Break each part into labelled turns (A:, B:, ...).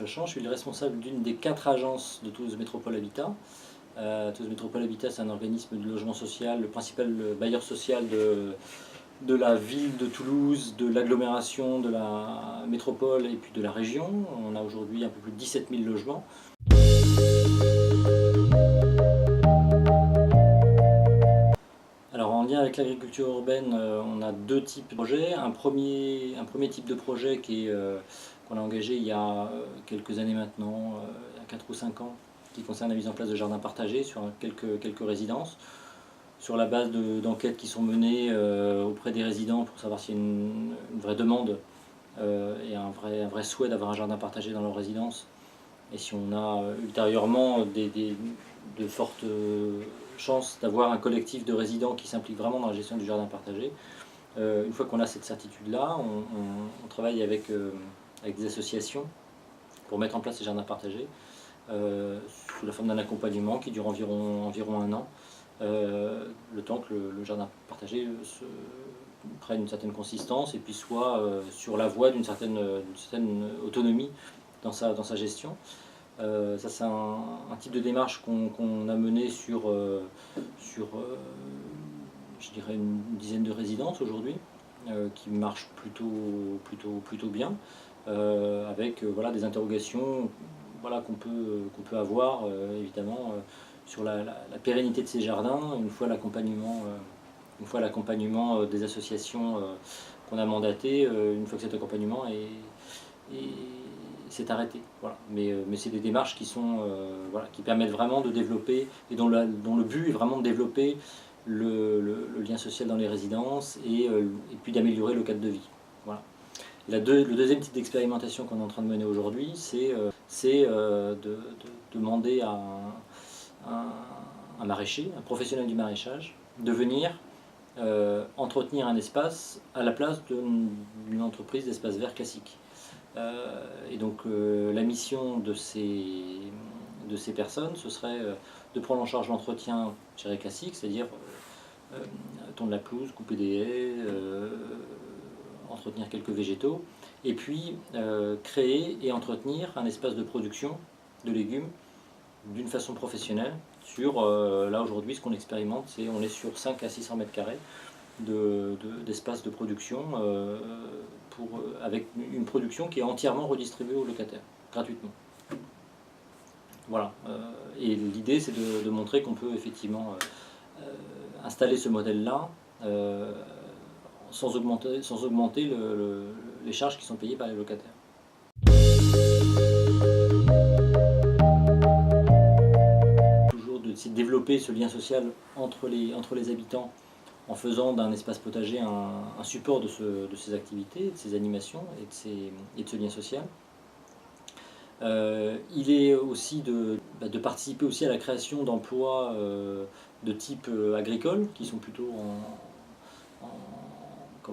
A: Chachand. Je suis le responsable d'une des 4 agences de Toulouse Métropole Habitat. Toulouse Métropole Habitat, c'est un organisme de logement social, le principal bailleur social de la ville de Toulouse, de l'agglomération, de la métropole et puis de la région. On a aujourd'hui un peu plus de 17 000 logements. Alors en lien avec l'agriculture urbaine, on a 2 types de projets. Un premier type de projet qu'on a engagé il y a quelques années maintenant, il y a 4 ou 5 ans, qui concerne la mise en place de jardins partagés sur quelques résidences, sur la base d'enquêtes qui sont menées auprès des résidents pour savoir s'il y a une vraie demande et un vrai souhait d'avoir un jardin partagé dans leur résidence. Et si on a ultérieurement de fortes chances d'avoir un collectif de résidents qui s'implique vraiment dans la gestion du jardin partagé. Une fois qu'on a cette certitude-là, on travaille avec des associations pour mettre en place ces jardins partagés sous la forme d'un accompagnement qui dure environ 1 an, le temps que le jardin partagé prenne une certaine consistance et puis soit sur la voie d'une certaine autonomie dans sa gestion. Ça c'est un type de démarche qu'on a mené sur je dirais une dizaine de résidences aujourd'hui, qui marchent plutôt bien, avec voilà, des interrogations voilà, qu'on peut avoir évidemment sur la pérennité de ces jardins une fois l'accompagnement des associations qu'on a mandatées, une fois que cet accompagnement s'est arrêté. Voilà. Mais c'est des démarches voilà, qui permettent vraiment de développer, et dont le but est vraiment de développer le lien social dans les résidences et puis d'améliorer le cadre de vie. Voilà. Le deuxième type d'expérimentation qu'on est en train de mener aujourd'hui, c'est de demander à un maraîcher, un professionnel du maraîchage, de venir entretenir un espace à la place d'une entreprise d'espace vert classique. Et donc la mission de ces personnes, ce serait de prendre en charge l'entretien classique, c'est-à-dire tondre la pelouse, couper des haies, entretenir quelques végétaux, et puis créer et entretenir un espace de production de légumes d'une façon professionnelle. Là aujourd'hui, ce qu'on expérimente, on est sur 5 à 600 mètres carrés d'espace de production avec une production qui est entièrement redistribuée aux locataires, gratuitement. Voilà. Et l'idée, c'est de montrer qu'on peut effectivement installer ce modèle-là sans augmenter les charges qui sont payées par les locataires. Toujours d'essayer de développer ce lien social entre les habitants en faisant d'un espace potager un support de ces activités, de ces animations et de ce lien social. Il est aussi de participer aussi à la création d'emplois de type agricole, qui sont plutôt en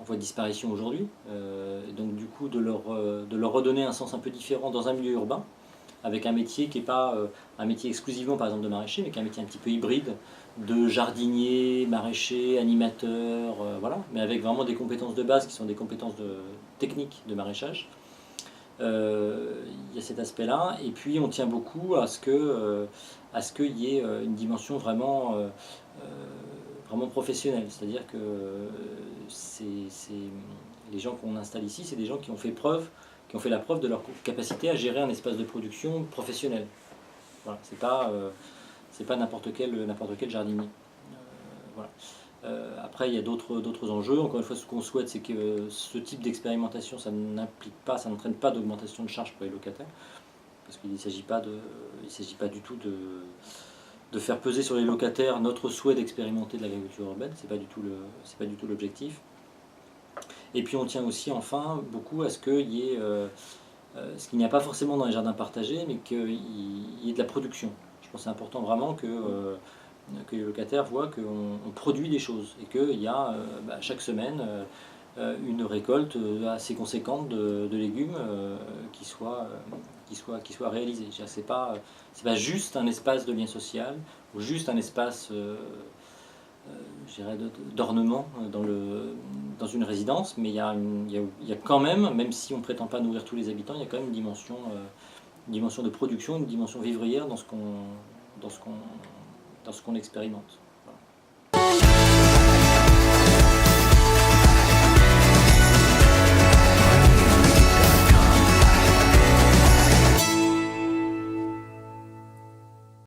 A: voie de disparition aujourd'hui. Donc du coup de leur redonner un sens un peu différent dans un milieu urbain, avec un métier qui n'est pas un métier exclusivement par exemple de maraîcher, mais qui est un métier un petit peu hybride, de jardinier, maraîcher, animateur, voilà, mais avec vraiment des compétences de base qui sont des compétences techniques de maraîchage. Il y a cet aspect-là, et puis on tient beaucoup à ce qu'il y ait une dimension vraiment professionnelle, c'est-à-dire que les gens qu'on installe ici, c'est des gens qui ont fait la preuve de leur capacité à gérer un espace de production professionnel. Voilà, c'est pas n'importe quel jardinier. Voilà. Après, il y a d'autres enjeux. Encore une fois, ce qu'on souhaite, c'est que ce type d'expérimentation, ça n'entraîne pas d'augmentation de charges pour les locataires, parce qu'il ne s'agit pas du tout de faire peser sur les locataires notre souhait d'expérimenter de l'agriculture urbaine. C'est pas du tout l'objectif. Et puis on tient aussi enfin beaucoup à ce qu'il y ait ce qu'il n'y a pas forcément dans les jardins partagés, mais qu'il y ait de la production. Je pense que c'est important vraiment que les locataires voient qu'on produit des choses et qu'il y a chaque semaine une récolte assez conséquente de légumes qui soit réalisée. C'est pas juste un espace de lien social ou juste un espace je dirais d'ornement dans une résidence, mais il y a quand même si on ne prétend pas nourrir tous les habitants, il y a quand même une dimension de production, une dimension vivrière dans ce qu'on expérimente.